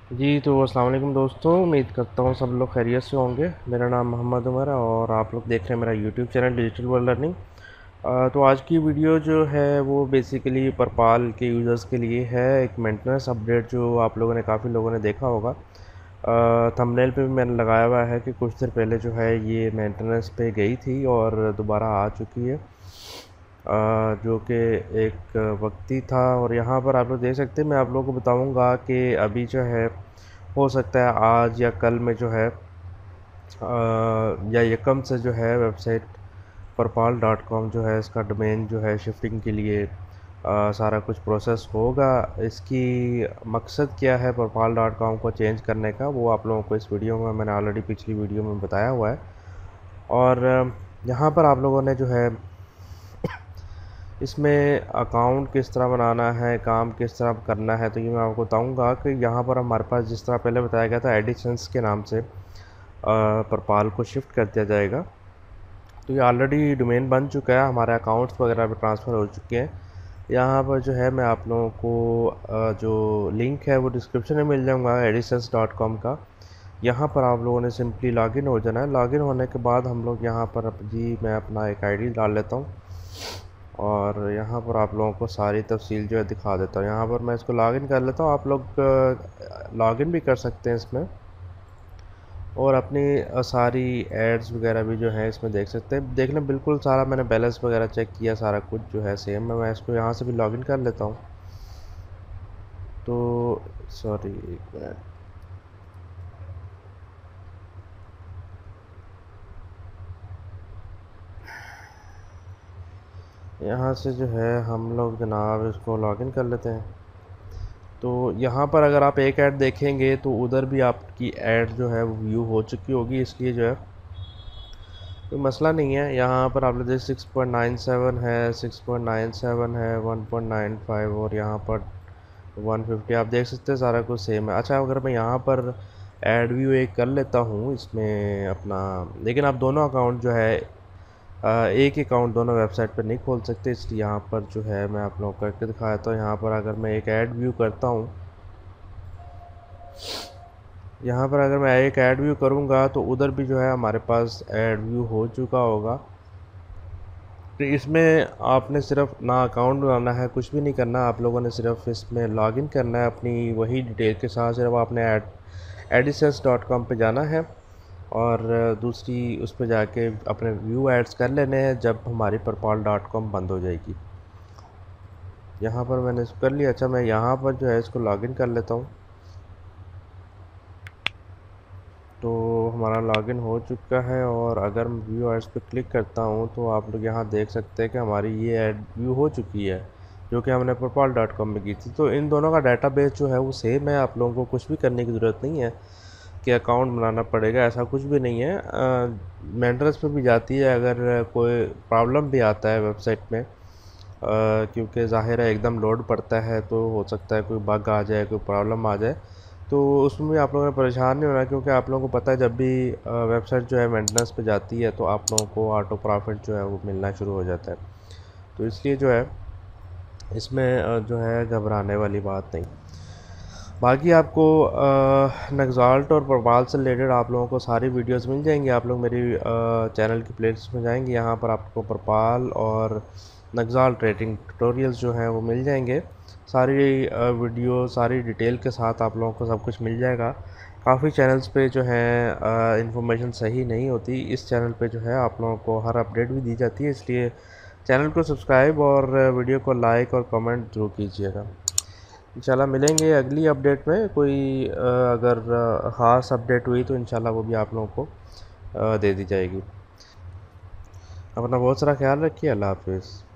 जी तो अस्सलाम वालेकुम दोस्तों, उम्मीद करता हूँ सब लोग खैरियत से होंगे। मेरा नाम मोहम्मद उमर है और आप लोग देख रहे हैं मेरा YouTube channel digital world learning. तो आज की वीडियो जो है वो बेसिकली परपाल के यूज़र्स के लिए है। एक मेंटेनेंस अपडेट जो आप लोगों ने काफ़ी लोगों ने देखा होगा। थंबनेल पे भी मैंने लगाया हुआ है कि कुछ देर पहले जो है ये मेंटेनेंस पे गई थी और दोबारा आ चुकी है। जो कि एक वक्ती था और यहाँ पर आप लोग देख सकते हैं। मैं आप लोगों को बताऊंगा कि अभी जो है हो सकता है आज या कल में जो है या यकम से जो है वेबसाइट परपाल.com जो है इसका डोमेन जो है शिफ्टिंग के लिए सारा कुछ प्रोसेस होगा। इसकी मकसद क्या है परपाल.com को चेंज करने का, वो आप लोगों को इस वीडियो में मैंने ऑलरेडी पिछली वीडियो में बताया हुआ है। और यहाँ पर आप लोगों ने जो है इसमें अकाउंट किस तरह बनाना है, काम किस तरह करना है, तो ये मैं आपको बताऊंगा कि यहाँ पर हमारे पास जिस तरह पहले बताया गया था एडिशंस के नाम से परपाल को शिफ्ट कर दिया जाएगा। तो ये ऑलरेडी डोमेन बन चुका है, हमारे अकाउंट्स वगैरह भी ट्रांसफ़र हो चुके हैं। यहाँ पर जो है मैं आप लोगों को जो लिंक है वो डिस्क्रिप्शन में मिल जाऊँगा एडिशंस.com का। यहाँ पर आप लोगों ने सिंपली लॉगिन हो जाना है। लॉगिन होने के बाद हम लोग यहाँ पर जी मैं अपना एक आईडी डाल लेता हूँ और यहाँ पर आप लोगों को सारी तफसील जो है दिखा देता हूँ। यहाँ पर मैं इसको लॉगिन कर लेता हूँ। आप लोग लॉगिन भी कर सकते हैं इसमें और अपनी सारी एड्स वगैरह भी जो है इसमें देख सकते हैं। देख लें बिल्कुल सारा मैंने बैलेंस वगैरह चेक किया, सारा कुछ जो है सेम है। मैं इसको यहाँ से भी लॉगिन कर लेता हूँ। तो सॉरी एक मिनट, यहाँ से जो है हम लोग जनाब इसको लॉगिन कर लेते हैं। तो यहाँ पर अगर आप एक ऐड देखेंगे तो उधर भी आपकी ऐड जो है वो व्यू हो चुकी होगी, इसलिए जो है कोई मसला नहीं है। यहाँ पर आप लोग जैसे 6.97 है, 6.97 है, 1.95 और यहाँ पर 150 आप देख सकते हैं सारा कुछ सेम है। अच्छा, अगर मैं यहाँ पर ऐड व्यू एक कर लेता हूँ इसमें अपना, लेकिन आप दोनों अकाउंट जो है एक ही अकाउंट दोनों वेबसाइट पर नहीं खोल सकते, इसलिए यहाँ पर जो है मैं आप लोगों को करके दिखाया था। यहाँ पर अगर मैं एक ऐड व्यू करता हूँ, यहाँ पर अगर मैं एक ऐड व्यू करूँगा तो उधर भी जो है हमारे पास ऐड व्यू हो चुका होगा। तो इसमें आपने सिर्फ ना अकाउंट बनाना है, कुछ भी नहीं करना। आप लोगों ने सिर्फ इसमें लॉगिन करना है अपनी वही डिटेल के साथ। सिर्फ आपने एडिसेंस.com पे जाना है और दूसरी उस पर जाके अपने व्यू एड्स कर लेने हैं जब हमारी परपाल.com बंद हो जाएगी। यहाँ पर मैंने इसको कर लिया। अच्छा, मैं यहाँ पर जो है इसको लॉगिन कर लेता हूँ। तो हमारा लॉगिन हो चुका है और अगर मैं व्यू एड्स पे क्लिक करता हूँ तो आप लोग यहाँ देख सकते हैं कि हमारी ये ऐड व्यू हो चुकी है जो कि हमने परपाल.com में की थी। तो इन दोनों का डाटाबेस जो है वो सेम है। आप लोगों को कुछ भी करने की ज़रूरत नहीं है कि अकाउंट बनाना पड़ेगा, ऐसा कुछ भी नहीं है। मेंटेनेंस पे भी जाती है अगर कोई प्रॉब्लम भी आता है वेबसाइट में, क्योंकि ज़ाहिर है एकदम लोड पड़ता है तो हो सकता है कोई बग आ जाए, कोई प्रॉब्लम आ जाए। तो उसमें भी आप लोगों ने परेशान नहीं होना, क्योंकि आप लोगों को पता है जब भी वेबसाइट जो है मेंटेनेंस पे जाती है तो आप लोगों को ऑटो प्रॉफिट जो है वो मिलना शुरू हो जाता है। तो इसलिए जो है इसमें जो है घबराने वाली बात नहीं। बाकी आपको नक्साल्ट और परपाल से रिलेटेड आप लोगों को सारी वीडियोस मिल जाएंगी। आप लोग मेरी चैनल की प्लेलिस्ट में जाएंगे, यहाँ पर आपको परपाल और नक्साल्ट रेटिंग ट्यूटोरियल्स जो हैं वो मिल जाएंगे। सारी वीडियो सारी डिटेल के साथ आप लोगों को सब कुछ मिल जाएगा। काफ़ी चैनल्स पे जो है इंफॉर्मेशन सही नहीं होती, इस चैनल पे जो है आप लोगों को हर अपडेट भी दी जाती है, इसलिए चैनल को सब्सक्राइब और वीडियो को लाइक और कमेंट ज़रूर कीजिएगा। इंशाल्लाह मिलेंगे अगली अपडेट में। कोई अगर ख़ास अपडेट हुई तो इंशाल्लाह वो भी आप लोगों को दे दी जाएगी। अपना बहुत सारा ख्याल रखिए। अल्लाह हाफिज़।